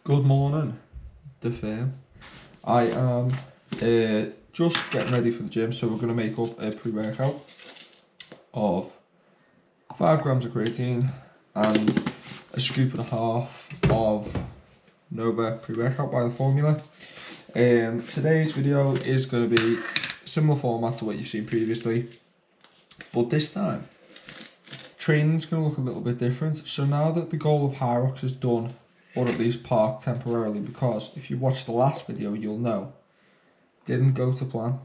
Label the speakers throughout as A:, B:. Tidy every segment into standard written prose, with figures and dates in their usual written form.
A: Good morning, the fam. I am just getting ready for the gym, so we're going to make up a pre-workout of 5 grams of creatine and a scoop and a half of Nova pre-workout by the formula. Today's video is going to be similar format to what you've seen previously, but this time training's going to look a little bit different. So now that the goal of HYROX is done, or at least parked temporarily, because if you watched the last video you'll know didn't go to plan,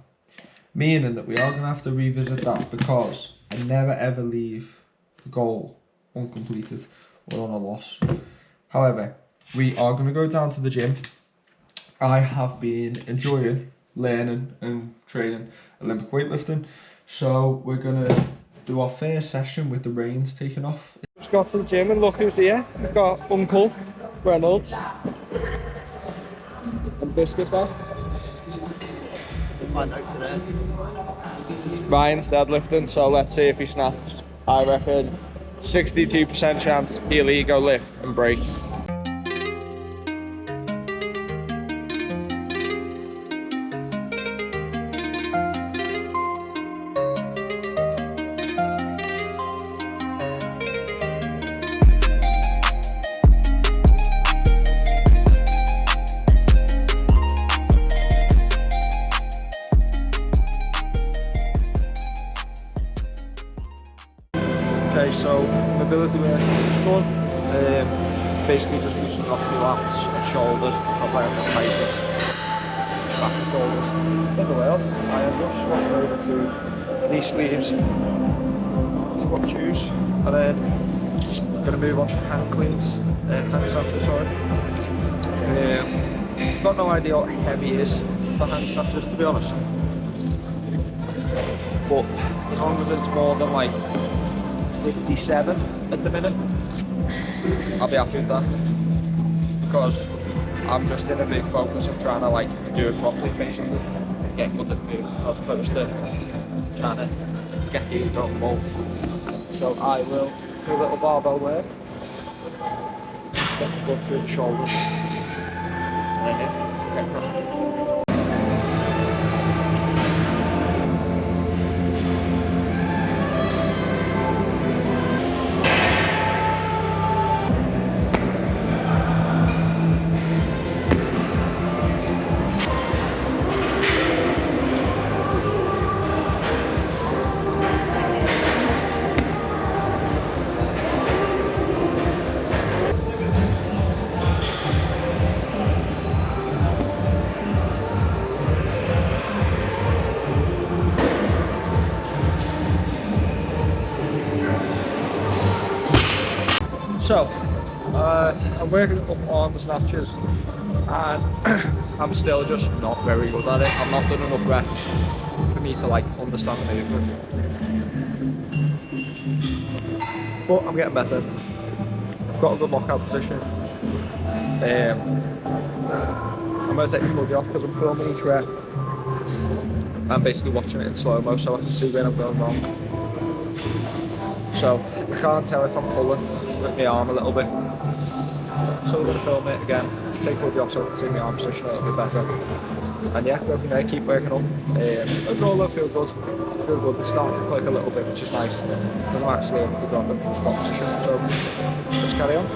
A: meaning that we are going to have to revisit that, because I never ever leave the goal uncompleted or on a loss. However, we are going to go down to the gym. I have been enjoying learning and training Olympic weightlifting, so we're going to do our first session with the reins taken off.
B: Just got to the gym and look who's here. We've got Uncle Reynolds and Biscuit there.
C: We'll find out today.
B: Ryan's deadlifting, so let's see if he snaps. I reckon 62% chance he'll ego lift and break. Okay, so mobility work is done. Basically just loosening off my lats and shoulders because I have the tightest back and shoulders in the world. I am just swapping over to knee sleeves, squat shoes, and then I'm going to move on to hand cleans, hand snatches, sorry. Got no idea what heavy is for hand snatches, to be honest. But as long as it's more than like 57 at the minute, I'll be happy with that, because I'm just in a big focus of trying to like do it properly, basically, and get good at moving as opposed to trying to get the ego involved. So I will do a little barbell work, get some blood through the shoulders, and then get cracking. So, I'm working up on the snatches, and I'm still just not very good at it. I've not done enough reps for me to like understand the movement, but I'm getting better. I've got a good lockout position. I'm going to take the hoodie off because I'm filming each rep. I'm basically watching it in slow-mo so I can see where I'm going wrong. So I can't tell if I'm pulling with my arm a little bit. So we're going to film it again, take hoodie off so I can see my arm position a little bit better. And yeah, go from there, keep working up. Overall I feel good. It's starting to click a little bit, which is nice, because I'm actually able to drop into the squat position. So let's carry on.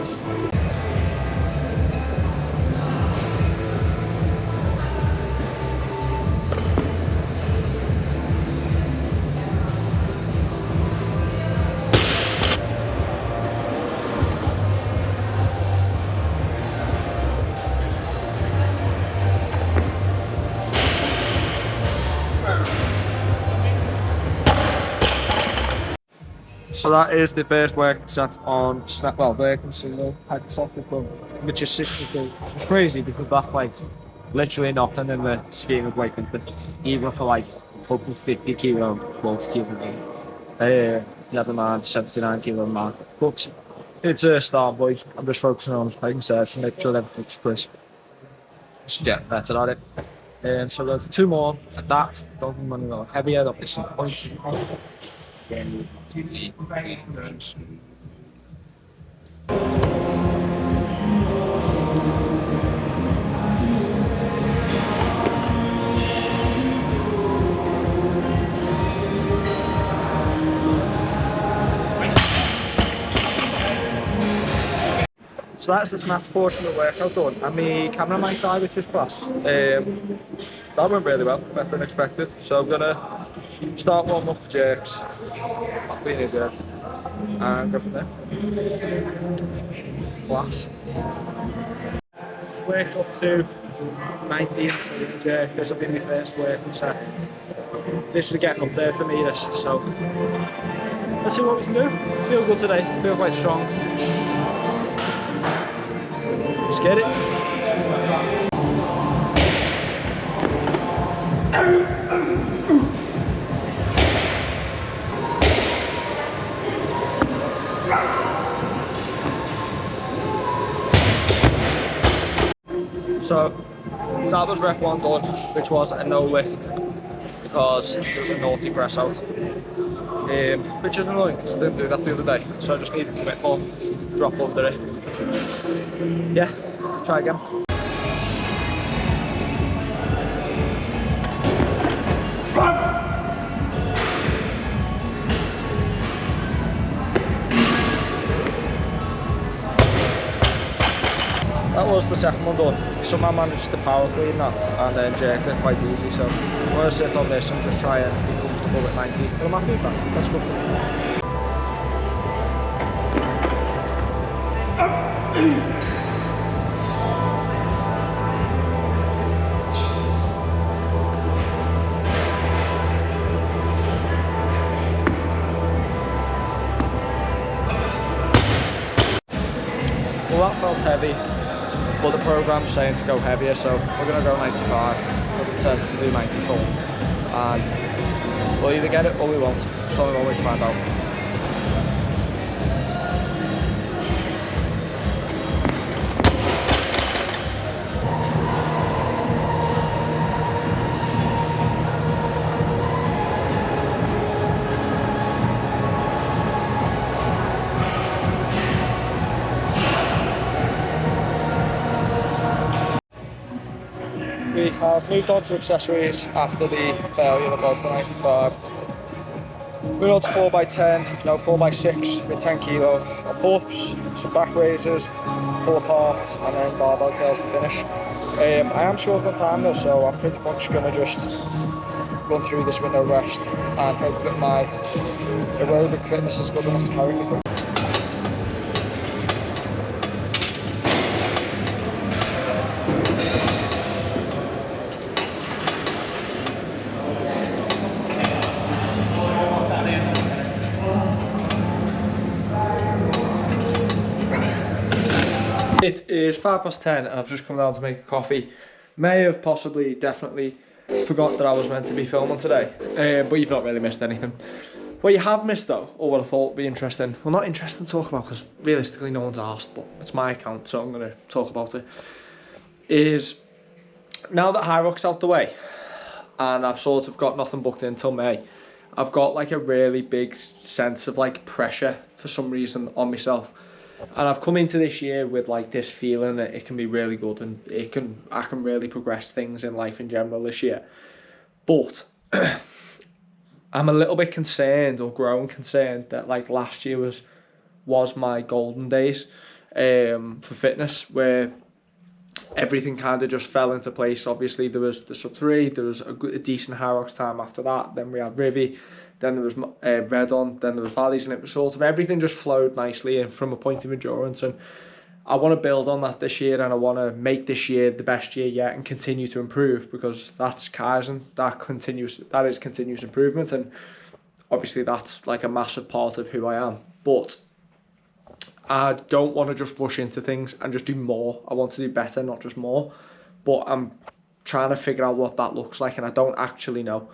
B: So that is the first working set on snap, well, working single head socket club, which is 62. It's crazy because that's like literally nothing in the scheme of weightlifting, even for like fucking 50 kilo multi-kilo. Never mind 79 kilo man. But it's a start, boys. I'm just focusing on making sets and make sure everything's crisp. Just get better at it. So there's 2 more at that. Don't think money more heavier, not missing points. So that's the snatch portion of the workout done, and my camera might die, which is class. That went really well, better than expected. So I'm gonna start warming up for jerks, clean it there, and go from there. Class. Work up to 19 jerk. This will be my first working set. This is getting up there for me, this. So let's see what we can do. Feel good today. Feel quite strong. Let's get it. So that was rep 1 done, which was a no lift because there was a naughty press out, which is annoying because I didn't do that the other day, so I just needed to commit more, drop under it. Yeah, try again. That was the second one done. Somehow managed to power clean that and then jerked it quite easy, so I'm going to sit on this and just try and be comfortable at 90. But I'm happy with that, that's good for me. Well, that felt heavy, but the program's saying to go heavier, so we're going to go 95 because it says to do 94, and we'll either get it or we won't, so I'm always find out. We have moved on to accessories after the failure that was the 95. Moving on to 4x10, no 4x6 with 10 kilo of pull-ups, some back raises, pull apart, and then barbell curls to finish. I am short on time though, so I'm pretty much going to just run through this with no rest and hope that my aerobic fitness is good enough to carry me through. It is 10:05 and I've just come down to make a coffee. May have possibly, definitely forgot that I was meant to be filming today, but you've not really missed anything. What you have missed though, or what I thought would be interesting, well not interesting to talk about because realistically no one's asked, but it's my account so I'm going to talk about it, is now that HYROX out the way and I've sort of got nothing booked in till May, I've got like a really big sense of like pressure for some reason on myself. And I've come into this year with like this feeling that it can be really good and I can really progress things in life in general this year. But I'm a little bit concerned, or growing concerned, that like last year was my golden days for fitness, where everything kind of just fell into place. Obviously there was the sub 3, there was a decent HYROX time after that, then we had Rivy, then there was Redon, then there was Valleys, and it was sort of everything just flowed nicely and from a point of endurance. And I want to build on that this year, and I want to make this year the best year yet and continue to improve, because that's Kaizen, that is continuous improvement, and obviously that's like a massive part of who I am. But I don't want to just rush into things and just do more. I want to do better, not just more. But I'm trying to figure out what that looks like, and I don't actually know.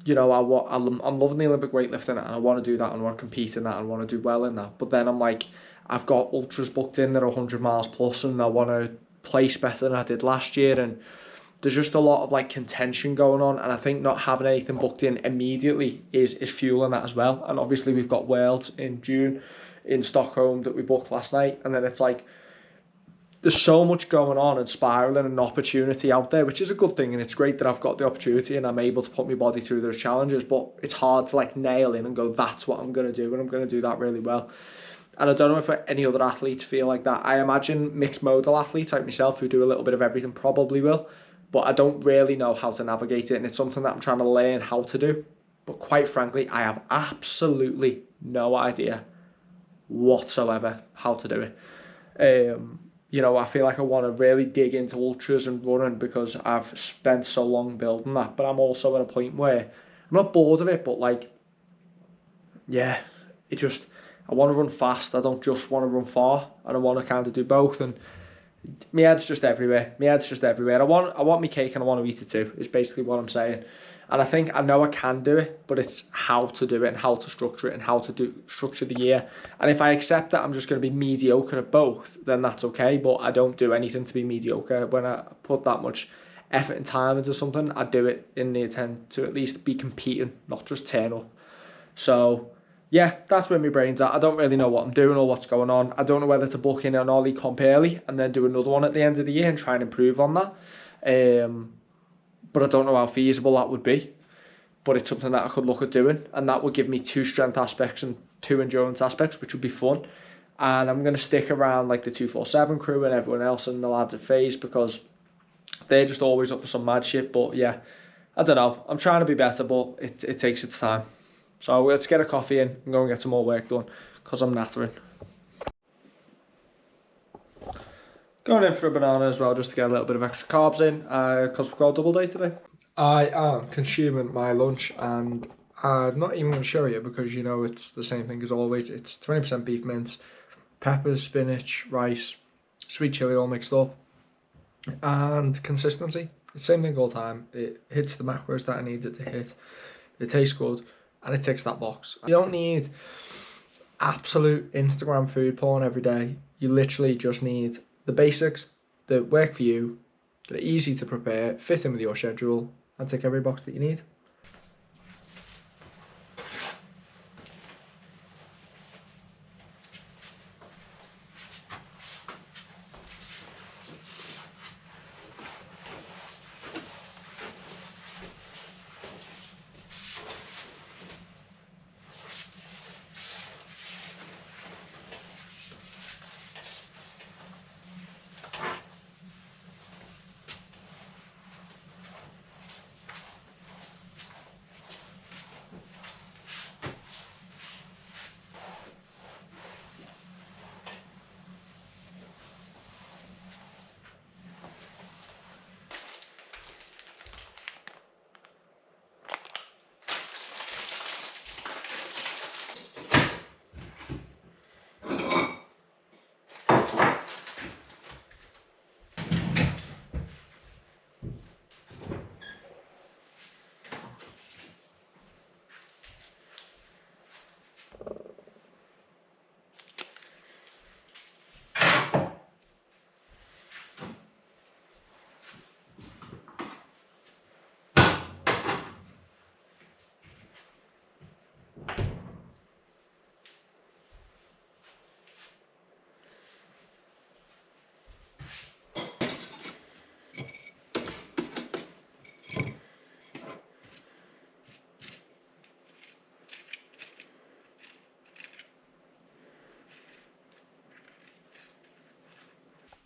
B: You know, I'm loving the Olympic weightlifting, and I want to do that, and I want to compete in that, and I want to do well in that. But then I'm like, I've got ultras booked in that are 100 miles plus, and I want to place better than I did last year. And there's just a lot of like contention going on, and I think not having anything booked in immediately is fueling that as well. And obviously we've got Worlds in June in Stockholm that we booked last night, and then it's like there's so much going on and spiraling and opportunity out there, which is a good thing, and it's great that I've got the opportunity and I'm able to put my body through those challenges. But it's hard to like nail in and go, that's what I'm going to do, and I'm going to do that really well.
D: And I don't know if any other athletes feel like that. I imagine mixed modal athletes like myself who do a little bit of everything probably will, but I don't really know how to navigate it, and it's something that I'm trying to learn how to do. But quite frankly, I have absolutely no idea whatsoever how to do it. You know, I feel like I want to really dig into ultras and running because I've spent so long building that, but I'm also at a point where I'm not bored of it, but like, yeah, it just, I want to run fast. I don't just want to run far, and I want to kind of do both. And my head's just everywhere. My head's just everywhere. I want my cake and I want to eat it too. Is basically what I'm saying. And I think I know I can do it, but it's how to do it and how to structure it and how to structure the year. And if I accept that I'm just going to be mediocre at both, then that's okay. But I don't do anything to be mediocre. When I put that much effort and time into something, I do it in the intent to at least be competing, not just turn up. So yeah, that's where my brain's at. I don't really know what I'm doing or what's going on. I don't know whether to book in an Ollie comp early and then do another one at the end of the year and try and improve on that. But I don't know how feasible that would be. But it's something that I could look at doing, and that would give me 2 strength aspects and 2 endurance aspects, which would be fun. And I'm going to stick around like the 247 crew and everyone else and the lads at FaZe because they're just always up for some mad shit. But yeah, I don't know. I'm trying to be better, but it takes its time. So let's get a coffee in and go and get some more work done because I'm nattering. Going in for a banana as well just to get a little bit of extra carbs in because we've got a double day today. I am consuming my lunch and I'm not even going to show you because you know it's the same thing as always. It's 20% beef mince, peppers, spinach, rice, sweet chilli all mixed up, and consistency. It's the same thing all the time. It hits the macros that I need it to hit. It tastes good. And it ticks that box. You don't need absolute Instagram food porn every day. You literally just need the basics that work for you, that are easy to prepare, fit in with your schedule, and tick every box that you need.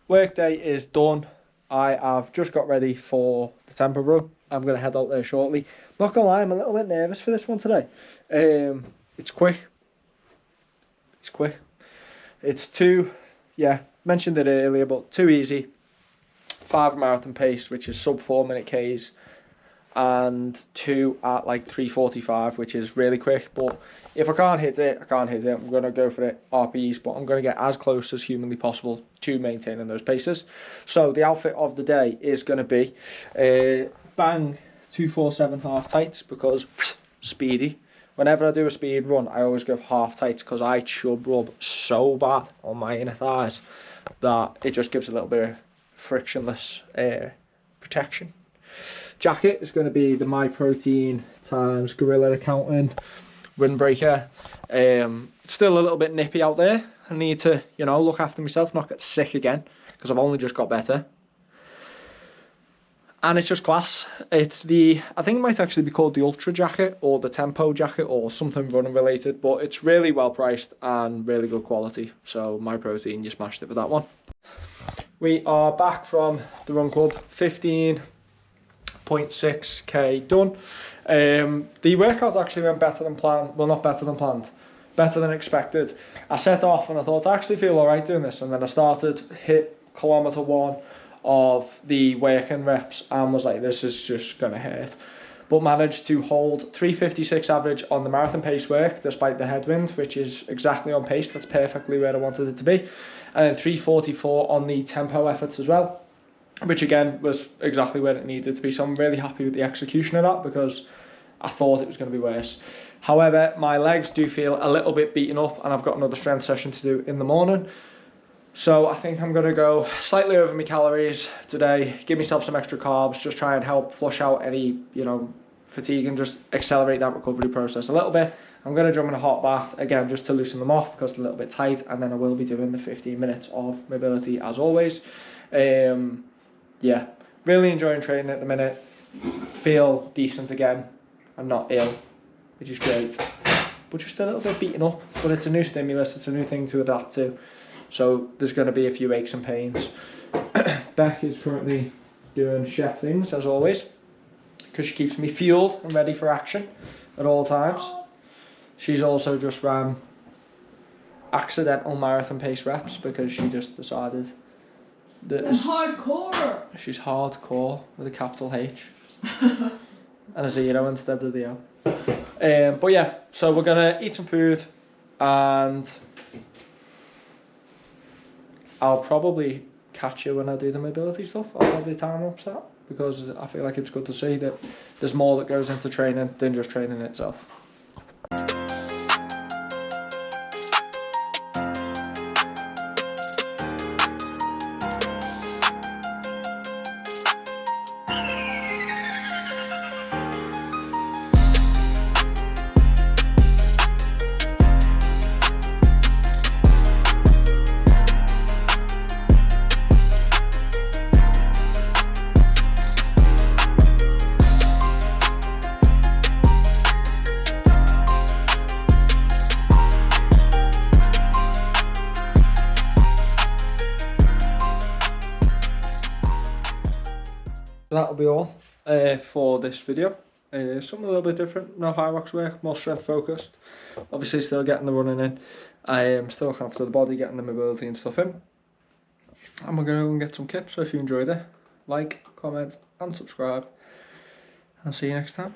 D: Workday is done. I have just got ready for the tempo run. I'm going to head out there shortly. Not going to lie, I'm a little bit nervous for this one today. It's quick. It's quick. It's too, yeah, mentioned it earlier, but too easy. 5 marathon pace, which is sub 4 minute Ks, and 2 at like 3:45, which is really quick. But if I can't hit it, I can't hit it. I'm going to go for it RPEs, but I'm going to get as close as humanly possible to maintaining those paces. So the outfit of the day is going to be bang 247 half tights because speedy. Whenever I do a speed run, I always go half tights because I chub rub so bad on my inner thighs that it just gives a little bit of frictionless protection. Jacket is going to be the My Protein times Gorilla Accountant windbreaker. It's still a little bit nippy out there. I need to, you know, look after myself, not get sick again because I've only just got better. And it's just class. It's the, I think it might actually be called the Ultra jacket or the Tempo jacket or something running related, but it's really well priced and really good quality. So My Protein, you smashed it with that one. We are back from the run club, 15.6k done. The workout actually went better than planned. Well, not better than planned, better than expected. I set off and I thought I actually feel all right doing this, and then I started, hit kilometre 1 of the working reps and was like, this is just gonna hurt, but managed to hold 3:56 average on the marathon pace work despite the headwind, which is exactly on pace. That's perfectly where I wanted it to be. And then 3:44 on the tempo efforts as well, which again was exactly where it needed to be. So I'm really happy with the execution of that, because I thought it was going to be worse. However, my legs do feel a little bit beaten up, and I've got another strength session to do in the morning. So I think I'm going to go slightly over my calories today, give myself some extra carbs, just try and help flush out any, you know, fatigue and just accelerate that recovery process a little bit. I'm going to jump in a hot bath, again, just to loosen them off because they're a little bit tight, and then I will be doing the 15 minutes of mobility as always. Yeah, really enjoying training at the minute. Feel decent again. I'm not ill, which is great, but just a little bit beaten up. But it's a new stimulus, it's a new thing to adapt to. So there's going to be a few aches and pains. Beck is currently doing chef things as always, because she keeps me fueled and ready for action at all times. She's also just ran accidental marathon pace reps because she just decided that
E: hardcore.
D: She's hardcore with a capital H and a 0 instead of the O. But yeah, so we're gonna eat some food, and I'll probably catch you when I do the mobility stuff. I'll have the time lapse that, because I feel like it's good to see that there's more that goes into training than just training itself. That'll be all for this video. Something a little bit different, no HYROX work, more strength focused. Obviously still getting the running in. I am still looking after the body, getting the mobility and stuff in. And we're going to go and get some kip, so if you enjoyed it, like, comment and subscribe. I'll see you next time.